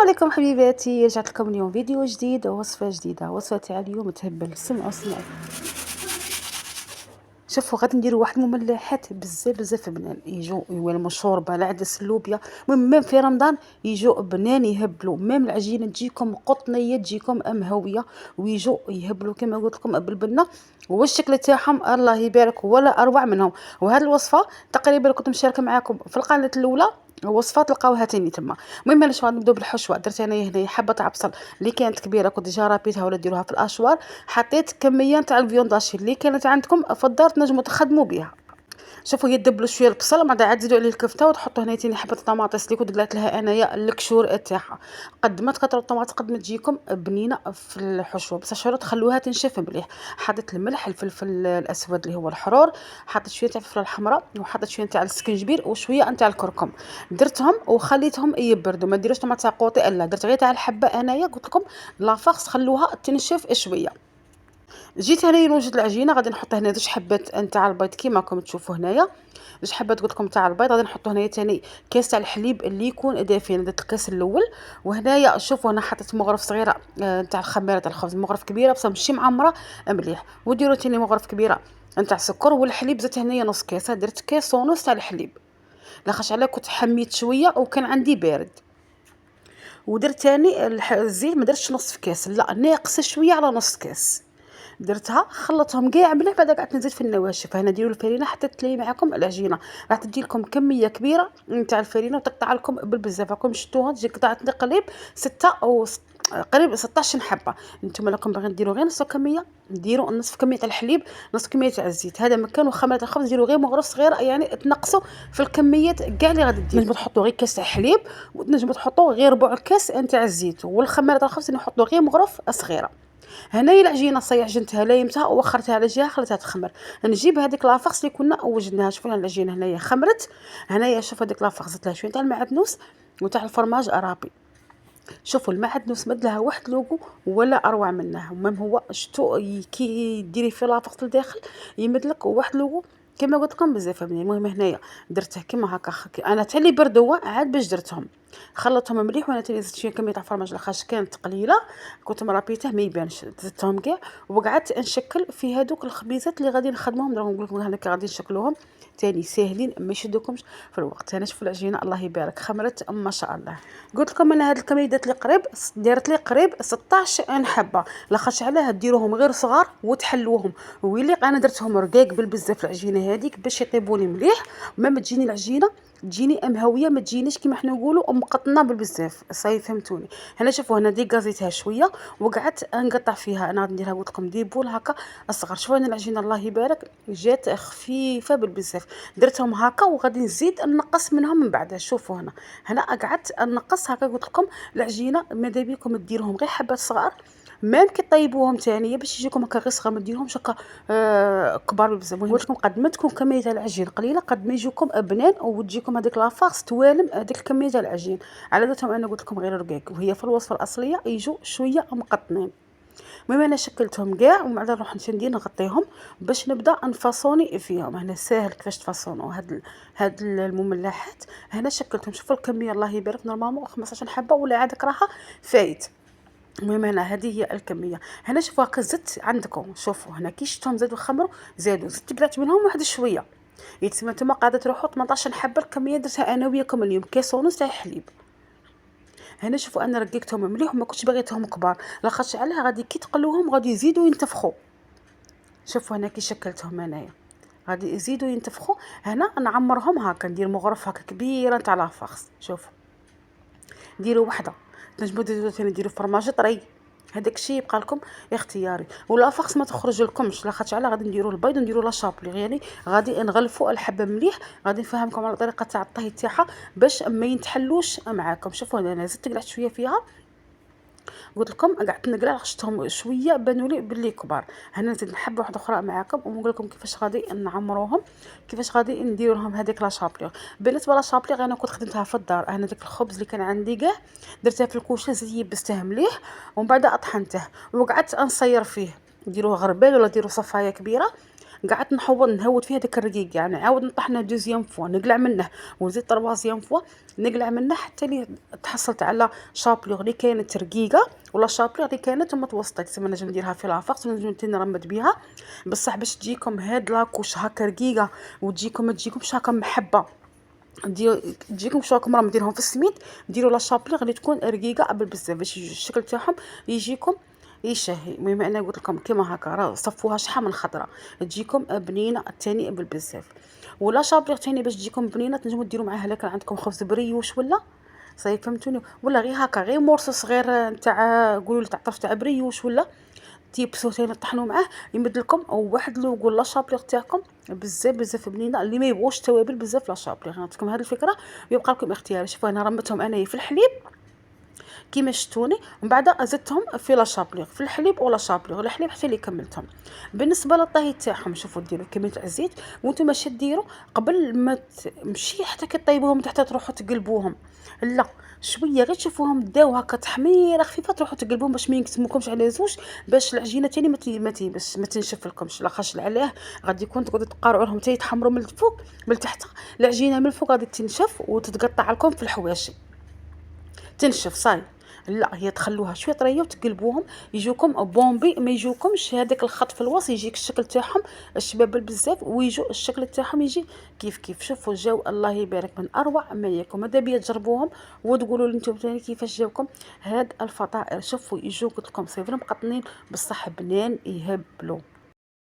عليكم حبيباتي، رجعت لكم اليوم فيديو جديد ووصفه جديده. وصفه تاع اليوم تهبل. سمعوا. شوفوا غادي نديروا واحد المملحات بزاف بنان، يجوا يولموا شوربه العدس اللوبيا. المهم ميم في رمضان يجوا بنان يهبلوا، ميم العجينه تجيكم قطنيه تجيكم مهويه، ويجوا يهبلوا كما قلت لكم بالبنه. والشكل تاعهم الله يبارك ولا اروع منهم. وهذه الوصفه تقريبا كنت مشاركه معكم في القناه الاولى، وصفات لقاوها تاني تما. المهم انا شغل نبداو بالحشوه. درت انا هنا حبه تاع بصل اللي كانت كبيره كنت ديجا رابيتها ولا ديروها في الاشوار. حطيت كميه تاع الفيونداشي اللي كانت عندكم فضلت نجموا تخدموا بها. شوفوا يدبلوا شويه البصل، بعد عاد تزيدوا عليه الكفته وتحطوا هنا تاني حبه الطماطيس اللي كنت قلت لها انايا الكشور تاعها. قد ما تكثروا الطماطم قد ما تجيكم بنينه في الحشوه، بس شروط تخلوها تنشف مليح. حطيت الملح، الفلفل الاسود اللي هو الحرور، حطيت شويه تاع الفلفله الحمراء، وحطيت شويه تاع السكنجبير وشويه نتاع الكركم. درتهم وخليتهم يبردوا. ما ديروش طماطم قوطي، لا درت غير تاع الحبه انايا قلت لكم لافاغس خلوها تنشف شويه. جيت هنايا نوجد العجينه. غادي نحط هنا 2 حبات نتاع البيض كيما راكم تشوفوا هنايا. 2 حبات قلت لكم تاع البيض. غادي نحطوا هنايا ثاني كاس تاع الحليب اللي يكون دافي. درت الكاس الاول. وهنايا شوفوا انا حطيت مغرف صغيره نتاع الخميره تاع الخبز، مغرف كبيره بصح ماشي معمره مليح. وديروا ثاني مغرف كبيره نتاع السكر. والحليب زدت هنايا نص كاس، درت كاس ونص تاع الحليب لاخاطش علاه كنت حميت شويه وكان عندي بارد. ودرت ثاني الزيت، ما درتش نص كاس، لا ناقصه شويه على نص كاس. درتها خلطهم كاع مليح. بعد قعدت نزيد في النواشف. هنا ديروا الفرينه حتى تلي معكم العجينه. راح تدي لكم كميه كبيره نتاع الفرينه وتقطع لكم بالبزاف. راكم شفتوها تجي قطعه تقريب 6 او قريب 16 حبه. نتوما راكم باغيين ديروا غير نص كميه، ديروا نصف كميه الحليب، نص كميه تاع الزيت. هذا مكان وخمره الخبز ديروا غير مغرف صغير، يعني تنقصوا في الكميات كاع اللي غادي ديروا. نجموا تحطوا غير كاس تاع حليب، ونجموا تحطوا غير ربع كاس نتاع الزيت. والخمره تاع الخبز نحطوا غير مغرف صغيره. هنايا العجينه عجنتها ليمتها ووخرتها على جهه خليتها تخمر. نجيب هذيك لافاغس اللي كنا وجدناها. شوفوا العجينه هنايا خمرت. هنايا شوف هذيك لافاغس زدت لها شويه تاع المعدنوس وتاع الفرماج ارابي. شوفوا المعدنوس مد لها واحد لوغو ولا اروع منها. المهم هو شتو كي ديري في لافاغس لداخل يمد لك واحد لوغو كما قلت لكم بزاف بنين. المهم هنايا درته كما هكا. انا حتى اللي بردوا عاد باش درتهم خلطتهم مليح. وانا تاني زدت شويه كميه تاع فرماج لاخاطش كانت قليله كنت مرابيته ما يبانش. زدتهم كاع وقعدت نشكل في هذوك الخبيزات اللي غادي نخدموهم. نقول لكم هناك غادي نشكلوهم تاني ساهلين ما يشدوكمش في الوقت. انا شوفوا العجينه الله يبارك خمرت ما شاء الله. قلت لكم انا هاد الكميه دات لي قريب دارت لي قريب 16 حبه لاخاطش علاه ديروهم غير صغار وتحلوهم. ويلي انا درتهم رقاق بالبزاف العجينه هذيك باش يطيبوا لي مليح. ما تجيني العجينه تجيني مهويه، ما تجينيش كيما حنا نقولوا مقطنه بالبزاف. صاي فهمتوني. هنا شوفوا هنا ديكازيتها شويه وقعدت نقطع فيها. انا غادي نديرها قلت لكم دي بول هكا اصغر. شوفوا هنا العجينه الله يبارك جات خفيفه بالبزاف. درتهم هكا وغادي نزيد نقص منهم من بعد. شوفوا هنا قعدت نقص هكا. قلت لكم العجينه ماذا بيكم ديروهم غير حبات صغار ميم كي طيبوهم ثانيه باش يجيكم هكا غير صغار، ما ديرهمش هكا كبار بزاف. المهم لكم قد ما تكون كميه تاع العجين قليله قد ما يجيكم بنان وتجيكم هذيك لافاغس توالم هذيك الكميه تاع العجين. على ذاتهم انا قلت لكم غير رقاق، وهي في الوصفه الاصليه يجوا شويه مقطنين. المهم انا شكلتهم كاع ومن بعد نروح ندير نغطيهم باش نبدا نفاصوني فيهم. هنا ساهل كيفاش تفاصونوا هاد المملحات. هنا شكلتهم. شوفوا الكميه الله يبارك نورمالمون 15 حبه ولا عادك راها فايت. المهم هنا هذه هي الكميه. هنا شوفوا هكا زدت عندكم. شوفوا هنا كي شفتهم زادوا خمروا زادوا زدت قلعت منهم واحد شويه. يتسمى نتوما قاعده تروحوا 18 حبه. الكميه درتها انا وياكم اليوم كاس ونص تاع حليب. هنا شوفوا انا رقيقتهم مليح وما كنتش باغيتهم كبار لاخاطش علاه غادي كي تقلوهم غادي يزيدوا ينتفخوا. شوفوا هنا كي شكلتهم انايا غادي يزيدوا ينتفخوا. هنا نعمرهم هكا ندير مغرف هكا كبيره تاع لافاغس. شوفوا ديروا وحده. تنجموا ديروا فرماج طري. هذاك الشيء يبقى لكم اختياري. ولا فخص ما تخرج لكمش لاخاطش على غادي نديروا البيض ونديروا لا شابلي، يعني غادي نغلفوا الحبه مليح. غادي نفهمكم على طريقه تاع الطهي تاعها باش ما ينتحلوش معاكم. شوفوا انا زدت قلعت شويه فيها. قلت لكم قعدت نقرا شفتهم شويه بانوا لي باللي كبار. هنا نزيد حبه واحده اخرى معاكم ونقول لكم كيفاش غادي نعمروهم كيفاش غادي ندير لهم هذيك لا شابليغ. بالنسبه لا شابليغ انا كنت خدمتها في الدار. انا داك الخبز اللي كان عندي كاع درتها في الكوشه زيد يبسته مليح ومن بعد اطحنته وقعدت نصير فيه. ديروه غربال ولا ديروا صفايه كبيره. قعدت نهود فيها داك الرقيق، يعني عاود نطحنه دوزيام فوا، نقلع منه ونزيد طروازيام فوا نقلع منه حتى لي تحصلت على شابلوغ اللي كانت رقيقه، ولا شابلوغ اللي كانت متوسطه. تسمى نجم نديرها في لافاغ ونجم نرمد بها، بصح باش تجيكم هاد لاكوش هكا رقيقه وتجيكم ما تجيكمش هكا محبه، تجيكم شو راكم راهم ديرهم في السميد، ديروا لا شابليغ اللي تكون رقيقه قبل بزاف باش الشكل تاعهم يجيكم يشهي. المهم انا قلت لكم كيما هكا راه صفوها شحال من خضره تجيكم بنينه الثاني بالبزاف. ولا شابليغ ثاني باش تجيكم بنينه تنجموا ديروا معاها لكن عندكم خبز بريوش ولا صاي فهمتوني، ولا غير هكا غير مورس صغير نتاع قولوا لي تاع طرف تاع بريوش ولا تيب سوتين طحنوا معاه يمد لكم او واحد لو قول لا شابليغ تاعكم بزاف بزاف بنينه. اللي ما يبغوش توابل بزاف لا شابليغ نعطيكم هذه الفكره ويبقى لكم اختيار. شوفوا انا رمتهم انايا في الحليب كيما شفتوني، ومن بعد زدتهم في لا شابليغ في الحليب ولا شابليغ الحليب حتى اللي كملتهم. بالنسبه للطهي تاعهم شوفوا ديروا كميه الزيت وانتم ماشي ديروا قبل ما مشي حتى كي طيبوهم حتى تروحوا تقلبوهم، لا شويه غير تشوفوهم داو هكا تحميره خفيفه تروحوا تقلبوهم باش ما ينقسموكمش على زوج، باش العجينه تاني باش ما تنشف لكمش، لاخاطش عليه غادي يكون تقعدوا تقارعوا لهم حتى يتحمروا من الفوق من التحت، العجينه من الفوق غادي تنشف وتتقطع لكم في الحواشي تنشف صاي. لا هي تخلوها شويه طريه وتقلبوهم يجوكم بومبي، ما يجوكمش هذاك الخط في الوسط، يجيك الشكل تاعهم الشباب بزاف ويجو الشكل تاعهم يجي كيف كيف. شوفوا جاو الله يبارك من اروع ما يكون، ماذا بيا تجربوهم وتقولوا لي نتوما ثاني كيفاش جاوكم هاد الفطائر. شوفوا يجو قلت لكم صيفرين مقطنين بصح بنان يهبلوا.